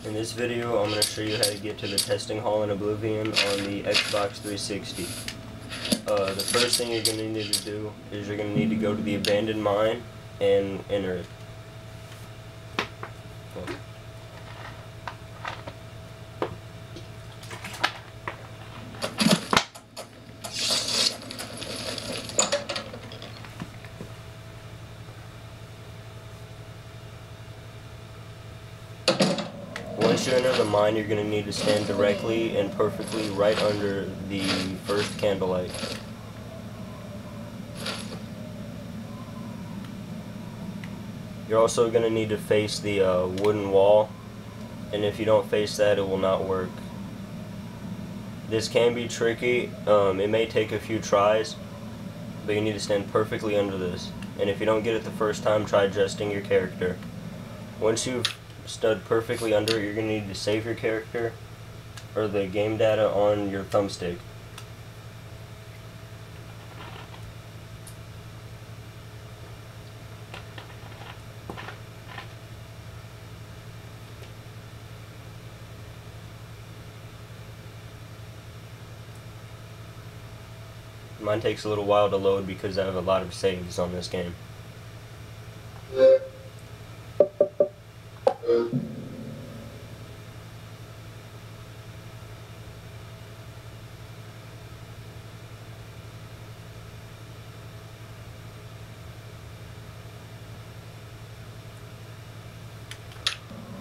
In this video, I'm going to show you how to get to the testing hall in Oblivion on the Xbox 360. The first thing you're going to need to do is you're going to need to go to the abandoned mine and enter it. Once you enter the mine, you're going to need to stand directly and perfectly right under the first candlelight. You're also going to need to face the wooden wall, and if you don't face that, it will not work. This can be tricky. It may take a few tries, but you need to stand perfectly under this. And if you don't get it the first time, try adjusting your character. Once you've stood perfectly under it, you're going to need to save your character or the game data on your thumbstick. Mine takes a little while to load because I have a lot of saves on this game.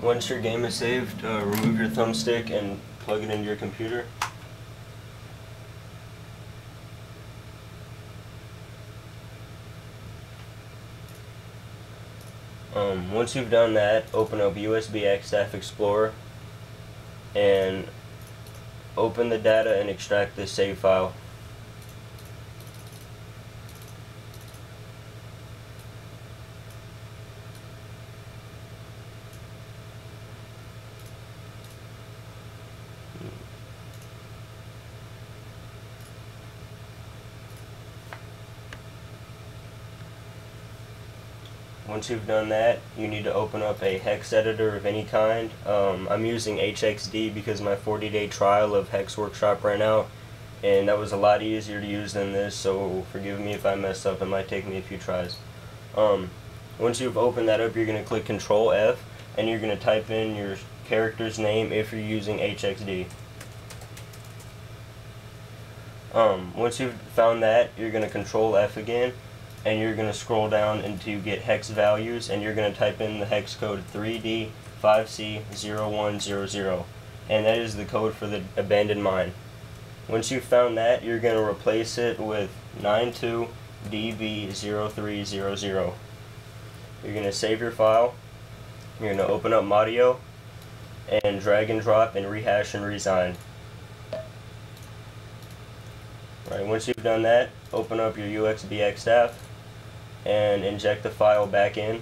Once your game is saved, remove your thumbstick and plug it into your computer. Once you've done that, open up USB Extract Explorer and open the data and extract this save file. Once you've done that, you need to open up a hex editor of any kind. I'm using HXD because my 40-day trial of Hex Workshop ran out, and that was a lot easier to use than this, so forgive me if I mess up. It might take me a few tries. Once you've opened that up, you're going to click Control F, and you're going to type in your character's name if you're using HXD. Once you've found that, you're going to Control F again, and you're going to scroll down until you get hex values, and you're going to type in the hex code 3D5C0100, and that is the code for the abandoned mine. Once you've found that, you're going to replace it with 92DV0300. You're going to save your file, you're going to open up Modio, and drag and drop and rehash and resign. Right, once you've done that, open up your USB Extract and inject the file back in.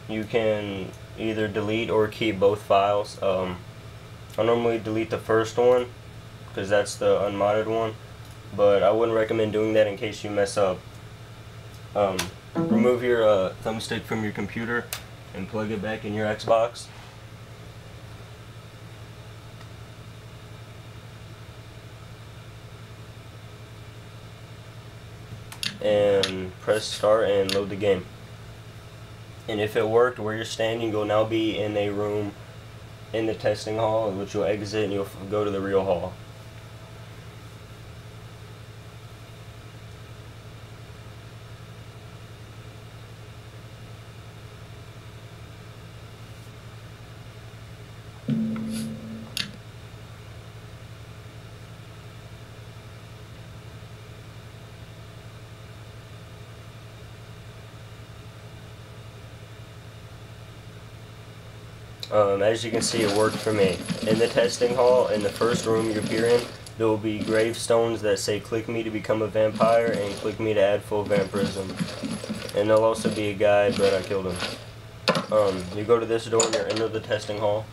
You can either delete or keep both files. I normally delete the first one because that's the unmodded one, but I wouldn't recommend doing that in case you mess up. Remove your thumbstick from your computer and plug it back in your Xbox. And press start and load the game. And if it worked where you're standing, you'll now be in a room in the testing hall, which you'll exit and you'll go to the real hall. As you can see, it worked for me. In the testing hall, in the first room you appear in, there will be gravestones that say click me to become a vampire and click me to add full vampirism. And there'll also be a guy, but I killed him. You go to this door and you enter the testing hall.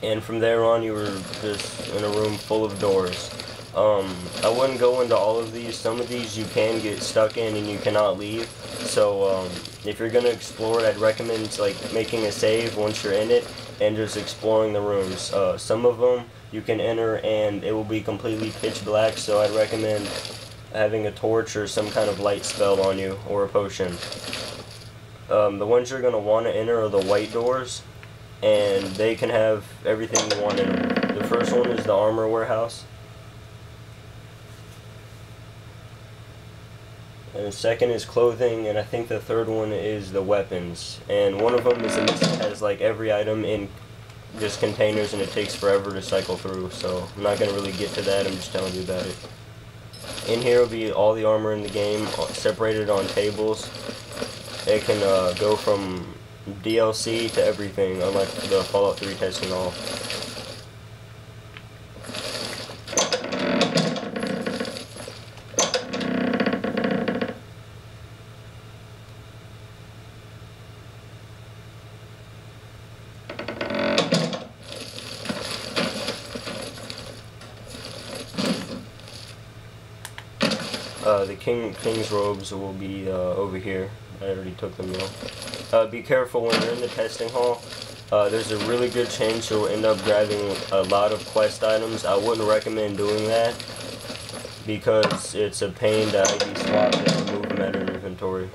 And from there on, you were just in a room full of doors. I wouldn't go into all of these. Some of these you can get stuck in and you cannot leave. So if you're gonna explore it, I'd recommend like making a save once you're in it and just exploring the rooms. Some of them you can enter and it will be completely pitch black. So I'd recommend having a torch or some kind of light spell on you or a potion. The ones you're gonna want to enter are the white doors, and they can have everything you want in them. The first one is the armor warehouse. And the second is clothing, and I think the third one is the weapons. And one of them is has like every item in just containers, and it takes forever to cycle through. So I'm not gonna really get to that. I'm just telling you about it. In here will be all the armor in the game, separated on tables. It can go from DLC to everything, unlike the Fallout 3 testing hall. The king's robes will be over here. I already took them though. Be careful when you're in the testing hall. There's a really good chance you'll end up grabbing a lot of quest items. I wouldn't recommend doing that because it's a pain to ID swap and remove them out of your inventory.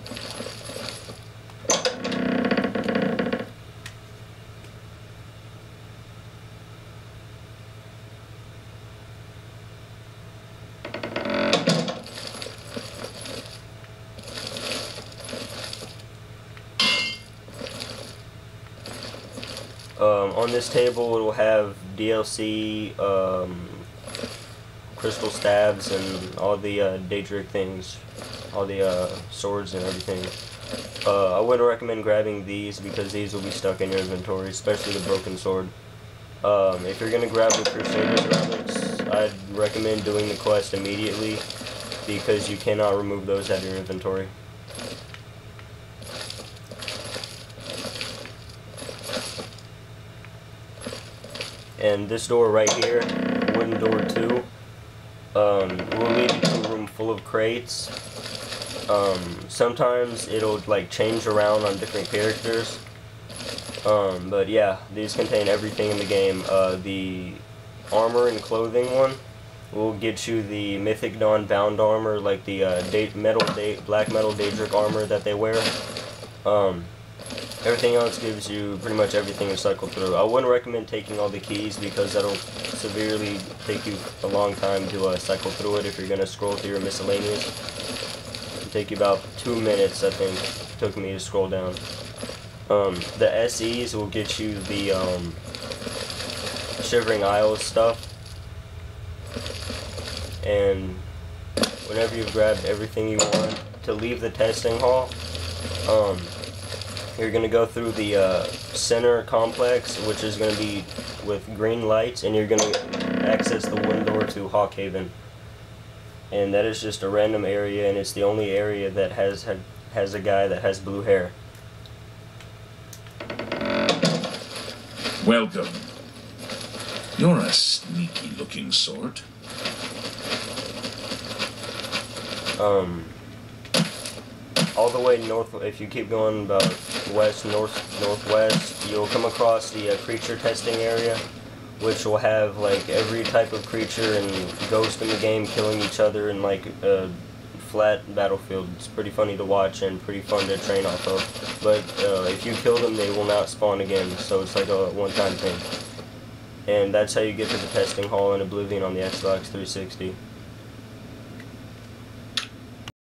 On this table, it will have DLC, crystal stabs, and all the Daedric things, all the swords and everything. I wouldn't recommend grabbing these because these will be stuck in your inventory, especially the broken sword. If you're gonna grab the Crusader's relics, I'd recommend doing the quest immediately because you cannot remove those out of your inventory. And this door right here, wooden door 2, will lead you to a room full of crates. Sometimes it'll like change around on different characters. But yeah, these contain everything in the game. The armor and clothing one will get you the Mythic Dawn bound armor, like the black metal Daedric armor that they wear. Everything else gives you pretty much everything to cycle through. I wouldn't recommend taking all the keys because that'll severely take you a long time to cycle through it if you're going to scroll through your miscellaneous. It'll take you about 2 minutes, I think, it took me to scroll down. The SEs will get you the Shivering Isles stuff. And whenever you've grabbed everything you want to leave the testing hall, you're going to go through the center complex, which is going to be with green lights, and you're going to access the wooden door to Hawkhaven. And that is just a random area, and it's the only area that has a guy that has blue hair. Welcome. You're a sneaky looking sort. All the way north, if you keep going about west, northwest, you'll come across the creature testing area, which will have like every type of creature and ghost in the game killing each other in like a flat battlefield. It's pretty funny to watch and pretty fun to train off of. But if you kill them, they will not spawn again, so it's like a one-time thing. And that's how you get to the testing hall in Oblivion on the Xbox 360.